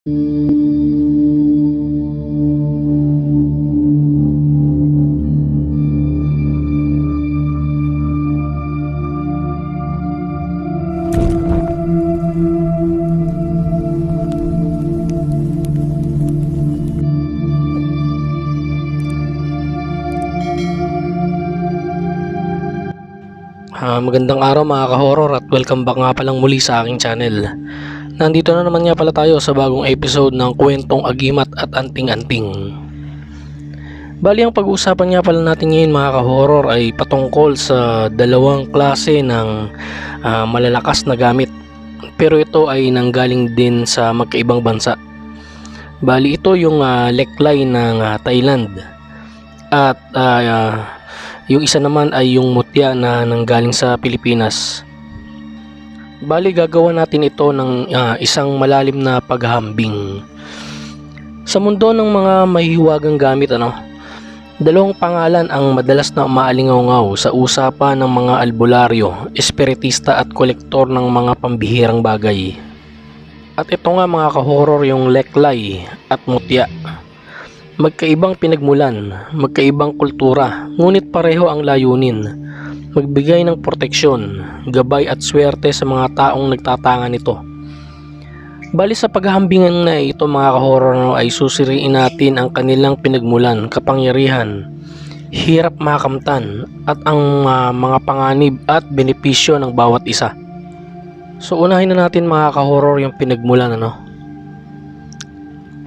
Magandang araw mga ka-horror at welcome back nga palang muli sa aking channel. Nandito na naman nga pala tayo sa bagong episode ng Kwentong Agimat at Anting-Anting. Bali, ang pag-uusapan nga pala natin ngayon mga ka-horror ay patungkol sa dalawang klase ng malalakas na gamit. Pero ito ay nanggaling din sa magkaibang bansa. Bali, ito yung leklay ng Thailand at yung isa naman ay yung mutya na nanggaling sa Pilipinas. Bali, gagawa natin ito ng isang malalim na paghahambing. Sa mundo ng mga mahihiwagang gamit, dalawang pangalan ang madalas na umaalingaw-ngaw sa usapan ng mga albularyo, espiritista at kolektor ng mga pambihirang bagay. At ito nga mga ka-horror, yung leklay at mutya. Magkaibang pinagmulan, magkaibang kultura, ngunit pareho ang layunin, magbigay ng proteksyon, gabay at swerte sa mga taong nagtatanga nito. Bali, sa paghahambingan na ito mga ka-horror ay susiriin natin ang kanilang pinagmulan, kapangyarihan, hirap makamtan at ang mga panganib at benepisyo ng bawat isa. So unahin na natin mga ka-horror yung pinagmulan.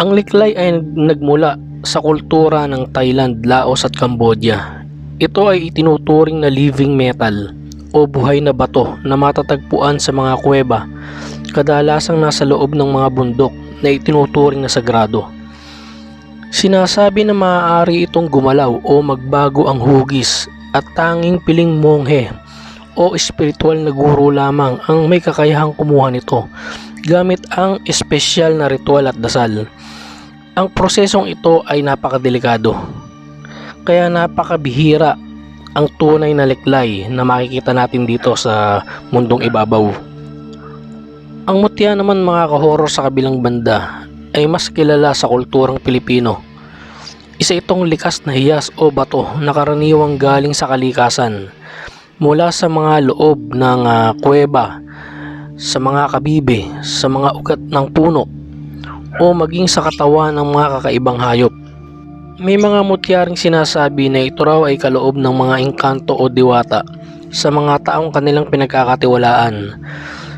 Ang leklay ay nagmula sa kultura ng Thailand, Laos at Cambodia. Ito ay itinuturing na living metal o buhay na bato na matatagpuan sa mga kuweba, kadalasang nasa loob ng mga bundok na itinuturing na sagrado. Sinasabi na maaari itong gumalaw o magbago ang hugis at tanging piling monghe o espiritual na guro lamang ang may kakayahang kumuha nito gamit ang espesyal na ritual at dasal. Ang prosesong ito ay napakadelikado, kaya napakabihira ang tunay na leklay na makikita natin dito sa mundong ibabaw. Ang mutya naman mga ka-horror sa kabilang banda ay mas kilala sa kulturang Pilipino. Isa itong likas na hiyas o bato na karaniwang galing sa kalikasan, mula sa mga loob ng kuweba, sa mga kabibe, sa mga ugat ng puno, o maging sa katawan ng mga kakaibang hayop. May mga mutya ring sinasabi na ito raw ay kaloob ng mga engkanto o diwata sa mga taong kanilang pinagkakatiwalaan.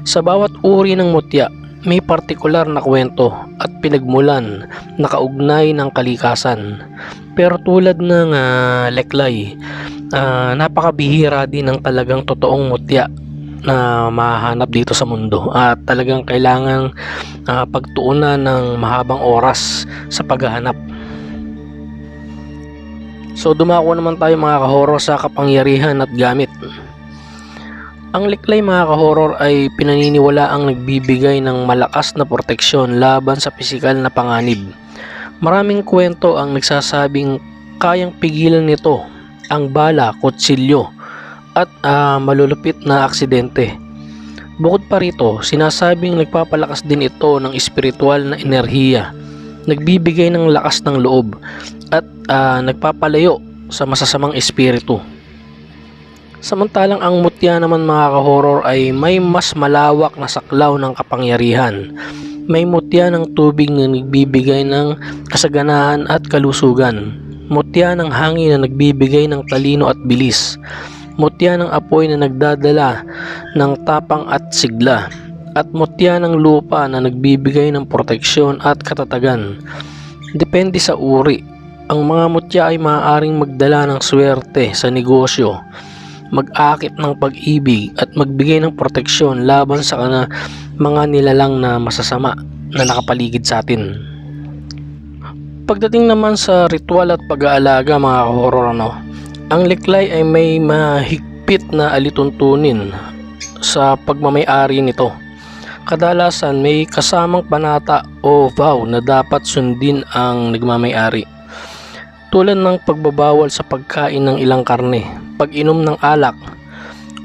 Sa bawat uri ng mutya, may partikular na kwento at pinagmulan na kaugnay ng kalikasan. Pero tulad ng leklay, napakabihira din ng talagang totoong mutya na mahanap dito sa mundo at talagang kailangan pagtuunan ng mahabang oras sa paghahanap. So dumako naman tayo mga ka-horror sa kapangyarihan at gamit. Ang leklay mga ka-horror ay pinaniniwala ang nagbibigay ng malakas na proteksyon laban sa pisikal na panganib. Maraming kwento ang nagsasabing kayang pigilan nito ang bala, kutsilyo at malulupit na aksidente. Bukod pa rito, sinasabing nagpapalakas din ito ng espiritual na enerhiya, nagbibigay ng lakas ng loob at nagpapalayo sa masasamang espiritu. Samantalang ang mutya naman mga ka-horror ay may mas malawak na saklaw ng kapangyarihan. May mutya ng tubig na nagbibigay ng kasaganahan at kalusugan, mutya ng hangin na nagbibigay ng talino at bilis, mutya ng apoy na nagdadala ng tapang at sigla, at mutya ng lupa na nagbibigay ng proteksyon at katatagan. Depende sa uri. Ang mga mutya ay maaaring magdala ng swerte sa negosyo, mag-akit ng pag-ibig at magbigay ng proteksyon laban sa mga nilalang na masasama na nakapaligid sa atin. Pagdating naman sa ritual at pag-aalaga mga horror, ang leklay ay may mahigpit na alituntunin sa pagmamay-ari nito. Kadalasan may kasamang panata o vow na dapat sundin ang nagmamay-ari, tulad ng pagbabawal sa pagkain ng ilang karne, pag-inom ng alak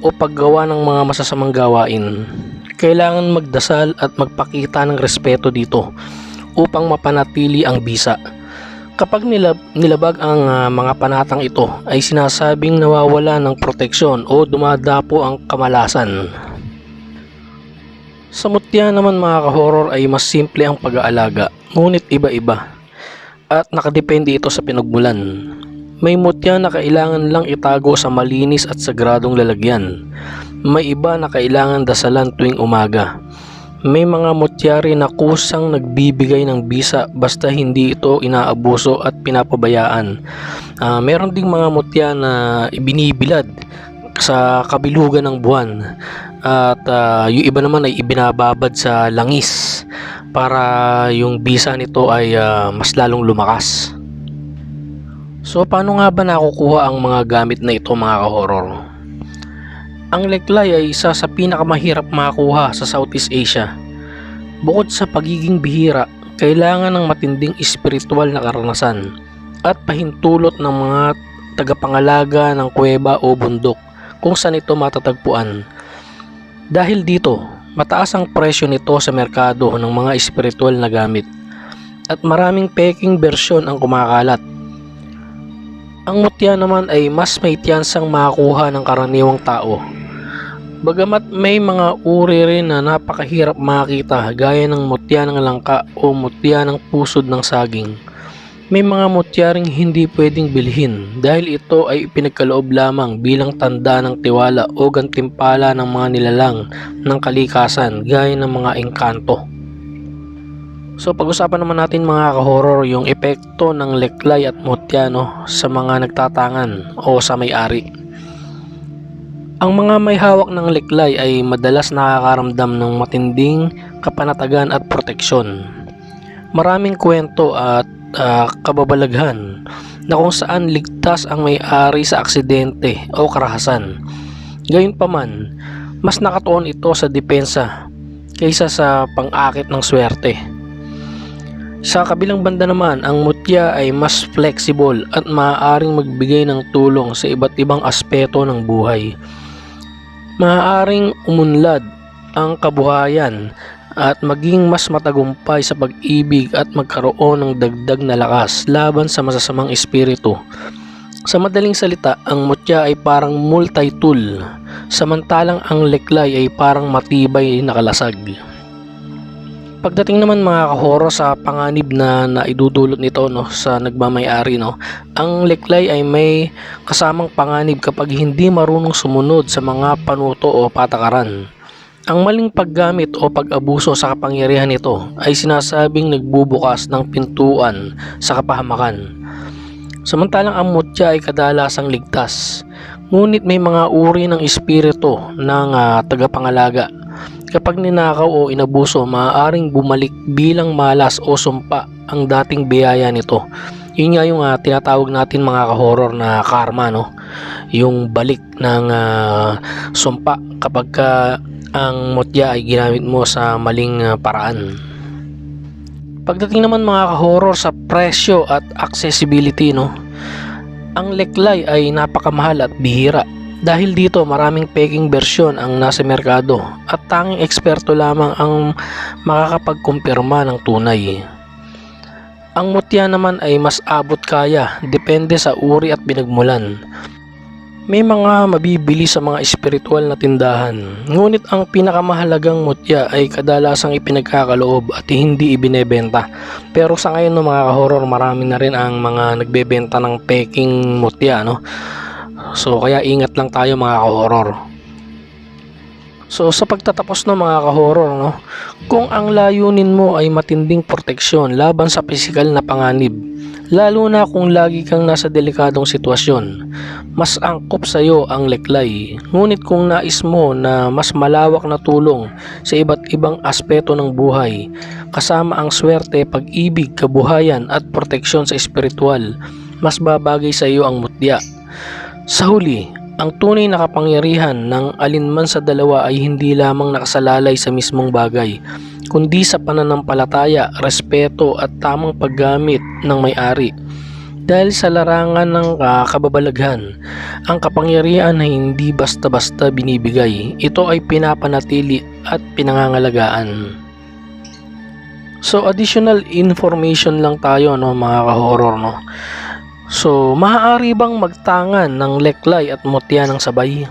o paggawa ng mga masasamang gawain. Kailangan magdasal at magpakita ng respeto dito upang mapanatili ang bisa. Kapag nilabag ang mga panatang ito ay sinasabing nawawala ng proteksyon o dumadapo ang kamalasan. Sa mutya naman mga ka-horror ay mas simple ang pag-aalaga, ngunit iba-iba at nakadepende ito sa pinagmulan. May mutya na kailangan lang itago sa malinis at sagradong lalagyan. May iba na kailangan dasalan tuwing umaga. May mga mutya rin na kusang nagbibigay ng bisa basta hindi ito inaabuso at pinapabayaan. Meron ding mga mutya na ibinibilad sa kabilugan ng buwan at yung iba naman ay ibinababad sa langis para yung bisa nito ay mas lalong lumakas. So paano nga ba nakukuha ang mga gamit na ito mga ka-horror? Ang leklay ay isa sa pinakamahirap makakuha sa Southeast Asia. Bukod sa pagiging bihira, kailangan ng matinding espiritual na karanasan at pahintulot ng mga tagapangalaga ng kuweba o bundok kung saan ito matatagpuan. Dahil dito, mataas ang presyo nito sa merkado ng mga espiritual na gamit at maraming peking bersyon ang kumakalat. Ang mutya naman ay mas may tiyansang makakuha ng karaniwang tao. Bagamat may mga uri rin na napakahirap makita gaya ng mutya ng langka o mutya ng pusod ng saging, may mga mutya ring hindi pwedeng bilhin dahil ito ay ipinagkaloob lamang bilang tanda ng tiwala o gantimpala ng mga nilalang ng kalikasan gaya ng mga engkanto. So pag-usapan naman natin mga ka-horror yung epekto ng leklay at mutya sa mga nagtatangan o sa may-ari. Ang mga may hawak ng leklay ay madalas nakakaramdam ng matinding kapanatagan at proteksyon. Maraming kwento at kababalaghan na kung saan ligtas ang may-ari sa aksidente o karahasan. Gayunpaman, mas nakatuon ito sa depensa kaysa sa pang-akit ng swerte. Sa kabilang banda naman, ang mutya ay mas flexible at maaaring magbigay ng tulong sa iba't ibang aspeto ng buhay. Maaaring umunlad ang kabuhayan at maging mas matagumpay sa pag-ibig at magkaroon ng dagdag na lakas laban sa masasamang espiritu. Sa madaling salita, ang mutya ay parang multi-tool, samantalang ang leklay ay parang matibay na kalasag. Pagdating naman mga ka-horror sa panganib na naidudulot nito sa nagmamay-ari, ang leklay ay may kasamang panganib kapag hindi marunong sumunod sa mga panuto o patakaran. Ang maling paggamit o pag-abuso sa kapangyarihan nito ay sinasabing nagbubukas ng pintuan sa kapahamakan. Samantalang ang mutya ay kadalasang ligtas, ngunit may mga uri ng espiritu ng tagapangalaga. Kapag ninakaw o inabuso, maaaring bumalik bilang malas o sumpa ang dating biyaya nito. Yun nga yung tinatawag natin mga ka-horror na karma, yung balik ng sumpa kapag ang mutya ay ginamit mo sa maling paraan. Pagdating naman mga ka-horror sa presyo at accessibility, ang leklay ay napakamahal at bihira. Dahil dito maraming peking bersyon ang nasa merkado at tanging eksperto lamang ang makakapagkumpirma ng tunay. Ang mutya naman ay mas abot kaya, depende sa uri at pinagmulan. May mga mabibili sa mga espiritual na tindahan, ngunit ang pinakamahalagang mutya ay kadalasang ipinagkakaloob at hindi ibinebenta. Pero sa ngayon mga ka-horror, marami na rin ang mga nagbebenta ng peking mutya, So kaya ingat lang tayo mga ka-horror. So sa pagtatapos ng mga ka-horror, kung ang layunin mo ay matinding proteksyon laban sa pisikal na panganib, lalo na kung lagi kang nasa delikadong sitwasyon, mas angkop sa iyo ang leklay. Ngunit kung nais mo na mas malawak na tulong sa iba't ibang aspeto ng buhay, kasama ang swerte, pag-ibig, kabuhayan at proteksyon sa espiritual, mas babagay sa iyo ang mutya. Sa huli, ang tunay na kapangyarihan ng alinman sa dalawa ay hindi lamang nakasalalay sa mismong bagay, kundi sa pananampalataya, respeto at tamang paggamit ng may-ari. Dahil sa larangan ng kababalaghan, ang kapangyarihan ay hindi basta-basta binibigay. Ito ay pinapanatili at pinangangalagaan. So additional information lang tayo, no, mga ka-horror, no. So maaari bang magtangan ng leklay at mutya ng sabay?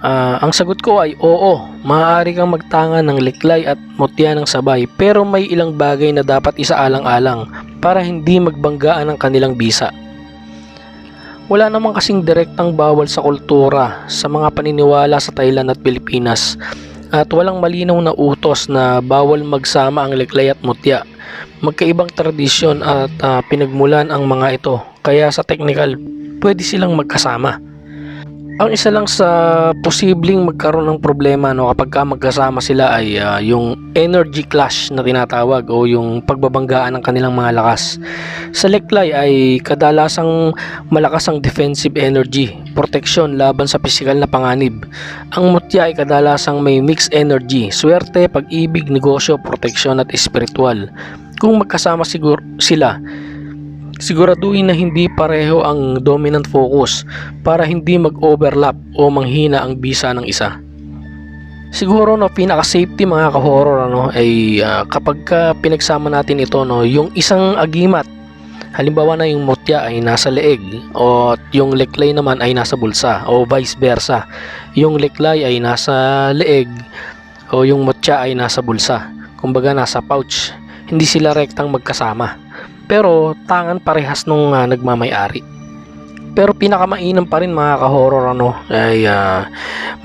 Ang sagot ko ay oo, maaari kang magtangan ng leklay at mutya ng sabay, pero may ilang bagay na dapat isaalang-alang para hindi magbanggaan ang kanilang bisa. Wala namang kasing direktang bawal sa kultura sa mga paniniwala sa Thailand at Pilipinas, at walang malinaw na utos na bawal magsama ang leklay at mutya. Magkaibang tradisyon at pinagmulan ang mga ito, kaya sa technical pwede silang magkasama. Ang isa lang sa posibleng magkaroon ng problema, no, kapag magkasama sila ay yung energy clash na tinatawag, o yung pagbabanggaan ng kanilang mga lakas. Sa leklay ay kadalasang malakas ang defensive energy, proteksyon laban sa pisikal na panganib. Ang mutya ay kadalasang may mixed energy, swerte, pag-ibig, negosyo, proteksyon at espiritual. Kung magkasama sila, siguraduhin na hindi pareho ang dominant focus para hindi mag-overlap o manghina ang bisa ng isa. Siguro, no, pinaka-safety, mga ka-horror, ano, ay kapag pinagsama natin ito, no, yung isang agimat, halimbawa na yung mutya ay nasa leeg, o yung leklay naman ay nasa bulsa, o vice versa, yung leklay ay nasa leeg o yung mutya ay nasa bulsa, kumbaga nasa pouch. Hindi sila rektang magkasama, pero tangan parehas nung nagmamay-ari. Pero pinakamainam pa rin, mga ka-horror, ano, ay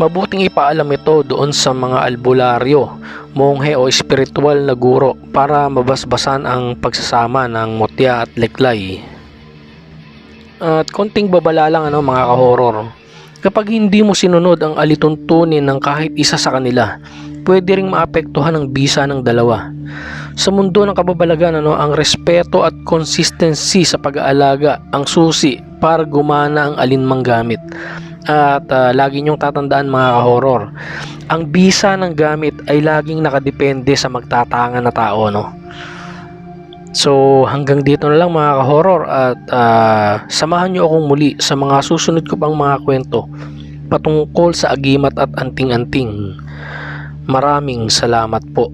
mabuting ipaalam ito doon sa mga albularyo, monghe o espiritual na guro para mabasbasan ang pagsasama ng mutya at leklay. At konting babala lang, ano, mga ka-horror, kapag hindi mo sinunod ang alituntunin ng kahit isa sa kanila, pwede ring maapektuhan ang bisa ng dalawa. Sa mundo ng kababalagan, ano, ang respeto at consistency sa pag-aalaga ang susi para gumana ang alinmang gamit. At lagi nyong tatandaan, mga ka-horror, ang bisa ng gamit ay laging nakadepende sa magtatangan na tao, no? So hanggang dito na lang, mga ka-horror, at samahan nyo akong muli sa mga susunod ko pang mga kwento patungkol sa agimat at anting-anting. Maraming salamat po.